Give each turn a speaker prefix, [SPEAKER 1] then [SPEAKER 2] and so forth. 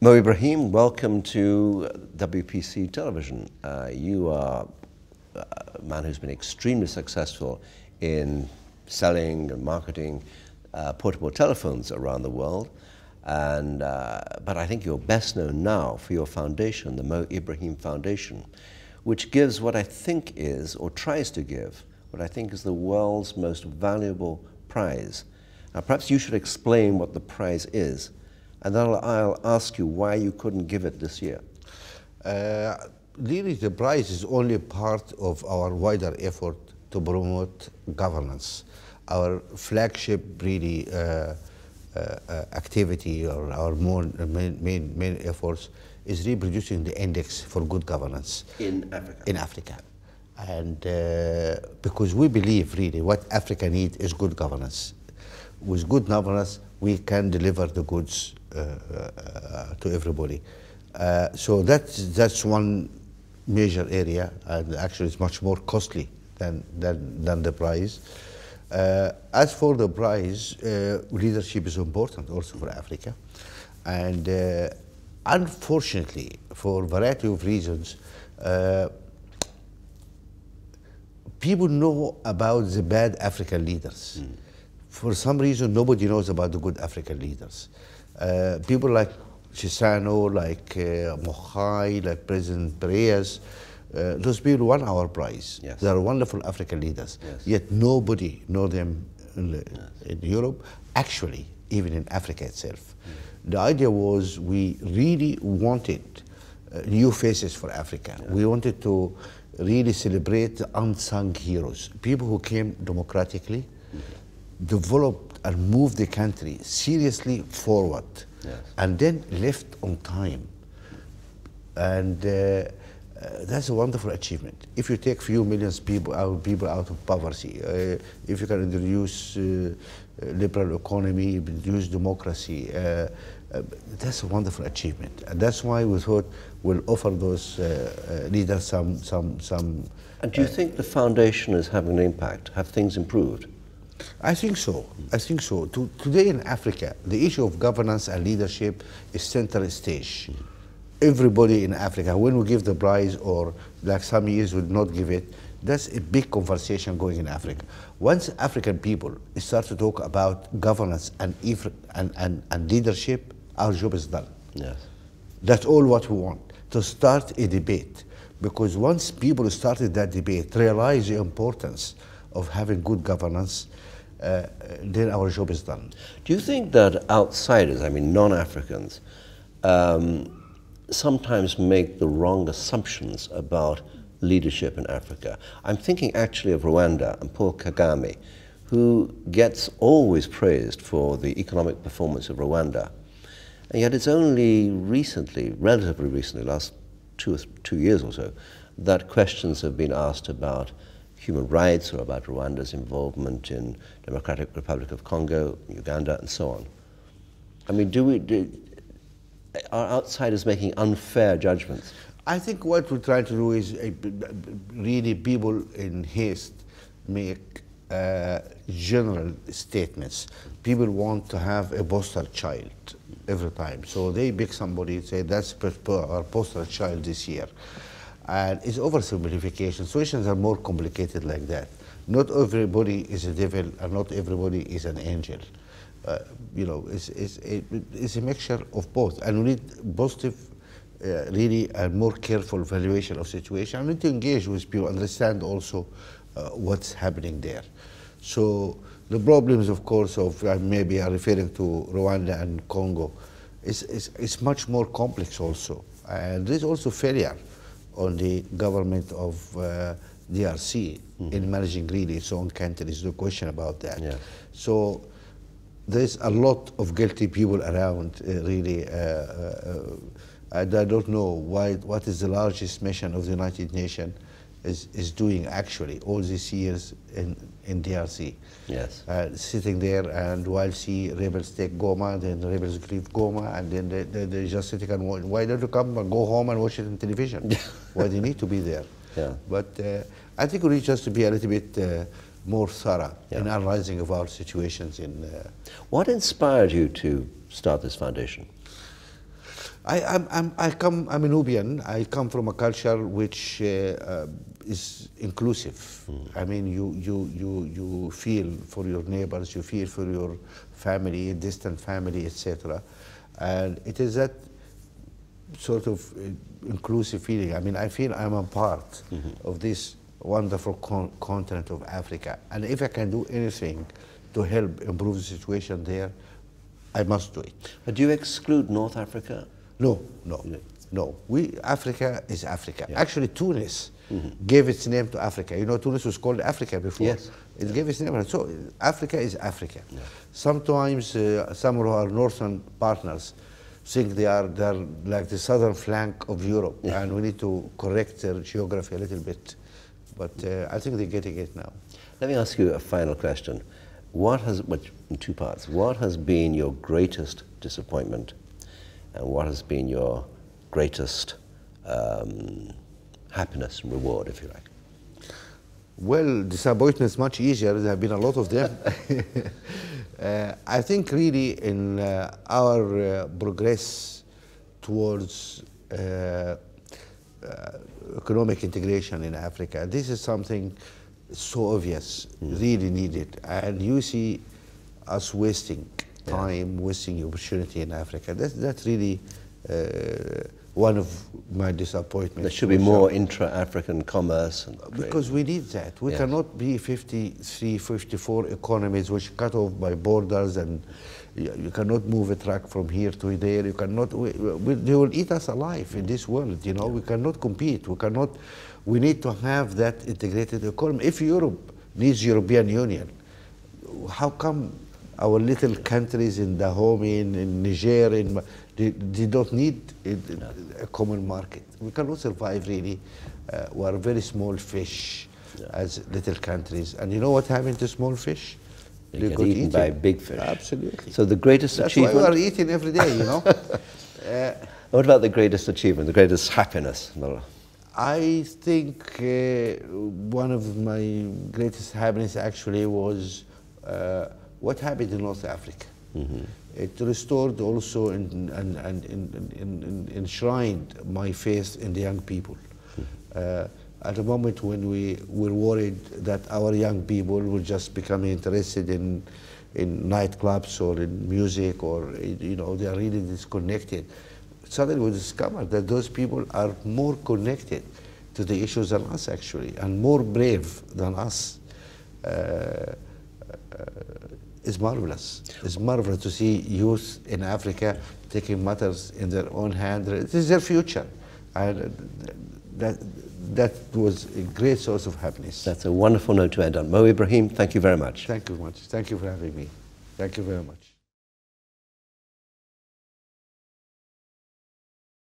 [SPEAKER 1] Mo Ibrahim, welcome to WPC Television. You are a man who's been extremely successful in selling and marketing portable telephones around the world. But I think you're best known now for your foundation, the Mo Ibrahim Foundation, which gives what I think is, or tries to give, what I think is the world's most valuable prize. Now, perhaps you should explain what the prize is, and then I'll ask you why you couldn't give it this year.
[SPEAKER 2] Really, the prize is only part of our wider effort to promote governance. Our flagship, really, activity, or our main efforts is reproducing the index for good governance
[SPEAKER 1] In Africa.
[SPEAKER 2] in Africa. And because we believe, really, what Africa needs is good governance. With good governance, we can deliver the goods to everybody. So that's one major area, and actually it's much more costly than the prize. As for the prize, leadership is important also for Africa. And unfortunately, for a variety of reasons, people know about the bad African leaders. For some reason, nobody knows about the good African leaders. People like Chisano, like Mokhai, like President Perez, those people won our prize.
[SPEAKER 1] Yes.
[SPEAKER 2] They are wonderful African leaders.
[SPEAKER 1] Yes.
[SPEAKER 2] Yet nobody knows them in Europe, actually, even in Africa itself. The idea was we really wanted new faces for Africa. Yeah. We wanted to really celebrate the unsung heroes, people who came democratically, developed and moved the country seriously forward, yes, and then left on time. And that's a wonderful achievement. If you take few millions people out of poverty, if you can introduce liberal economy, introduce democracy, that's a wonderful achievement. And that's why we thought we'll offer those leaders some.
[SPEAKER 1] And do you think the foundation is having an impact? Have things improved?
[SPEAKER 2] I think so. I think so. Today in Africa, the issue of governance and leadership is center stage. Everybody in Africa, when we give the prize, or like some years we not give it, that's a big conversation going in Africa. Once African people start to talk about governance and leadership, our job is done.
[SPEAKER 1] Yes.
[SPEAKER 2] That's all what we want, to start a debate. Because once people started that debate, realize the importance of having good governance, then our job is done.
[SPEAKER 1] Do you think that outsiders, I mean non-Africans, sometimes make the wrong assumptions about leadership in Africa? I'm thinking actually of Rwanda and Paul Kagame, who gets always praised for the economic performance of Rwanda. And yet it's only recently, relatively recently, last two years or so, that questions have been asked about human rights or about Rwanda's involvement in Democratic Republic of Congo, Uganda, and so on. I mean, are outsiders making unfair judgments?
[SPEAKER 2] I think what we're trying to do is really people in haste make general statements. People want to have a poster child every time. So they pick somebody and say, that's our poster child this year. And it's oversimplification. Situations are more complicated like that. Not everybody is a devil, and not everybody is an angel. You know, it's a mixture of both. And we need positive, really, and more careful evaluation of situation. We need to engage with people, understand also what's happening there. So the problems, of course, of maybe are referring to Rwanda and Congo, it's much more complex also. And there's also failure on the government of DRC in managing really its own country. There's no question about that. Yeah. So there's a lot of guilty people around, really. I don't know what is the largest mission of the United Nations is doing actually all these years in DRC.
[SPEAKER 1] Yes.
[SPEAKER 2] Sitting there, and while see rebels take Goma, then the rebels leave Goma, and then they're just sitting and watch. Why don't you come and go home and watch it on television? Why do you need to be there? Yeah. But I think we need just to be a little bit more thorough in analyzing of our situations in.
[SPEAKER 1] What inspired you to start this foundation?
[SPEAKER 2] I'm a Nubian. I come from a culture which is inclusive. I mean, you feel for your neighbors, you feel for your family, distant family, etc. And it is that sort of inclusive feeling. I mean, I feel I'm a part of this wonderful continent of Africa. And if I can do anything to help improve the situation there, I must do it.
[SPEAKER 1] But do you exclude North Africa?
[SPEAKER 2] No. Africa is Africa. Yeah. Actually, Tunis gave its name to Africa. You know, Tunis was called Africa before.
[SPEAKER 1] Yes.
[SPEAKER 2] It gave its name. So Africa is Africa. Yeah. Sometimes some of our northern partners think they're like the southern flank of Europe, and we need to correct their geography a little bit. But I think they're getting it now.
[SPEAKER 1] Let me ask you a final question. In two parts, what has been your greatest disappointment, and what has been your greatest happiness and reward, if you like?
[SPEAKER 2] Well, disappointment is much easier. There have been a lot of them. I think really in our progress towards economic integration in Africa, this is something so obvious, really needed. And you see us wasting time, wasting opportunity in Africa. That's really one of my disappointments.
[SPEAKER 1] There should be more intra-African commerce.
[SPEAKER 2] Because we need that. We cannot be 53, 54 economies which cut off by borders, and you cannot move a truck from here to there. You cannot. They will eat us alive in this world. You know, we cannot compete. We cannot. We need to have that integrated economy. If Europe needs European Union, how come our little countries in Dahomey, in Niger, they don't need a common market? We cannot survive really. We are very small fish as little countries. And you know what happened to small fish?
[SPEAKER 1] They get eaten by big fish.
[SPEAKER 2] Absolutely.
[SPEAKER 1] So the greatest achievement...
[SPEAKER 2] That's why we are eating every day, you know.
[SPEAKER 1] What about the greatest achievement, the greatest happiness?
[SPEAKER 2] I think one of my greatest happiness actually was what happened in North Africa. It restored also and enshrined my faith in the young people. At a moment when we were worried that our young people would just become interested in nightclubs or in music, or you know, they are really disconnected. Suddenly we discovered that those people are more connected to the issues than us, actually, and more brave than us. It's marvelous. It's marvelous to see youth in Africa taking matters in their own hand. It is their future. And that was a great source of happiness.
[SPEAKER 1] That's a wonderful note to end on. Mo Ibrahim, thank you very much.
[SPEAKER 2] Thank you very much. Thank you for having me. Thank you very much.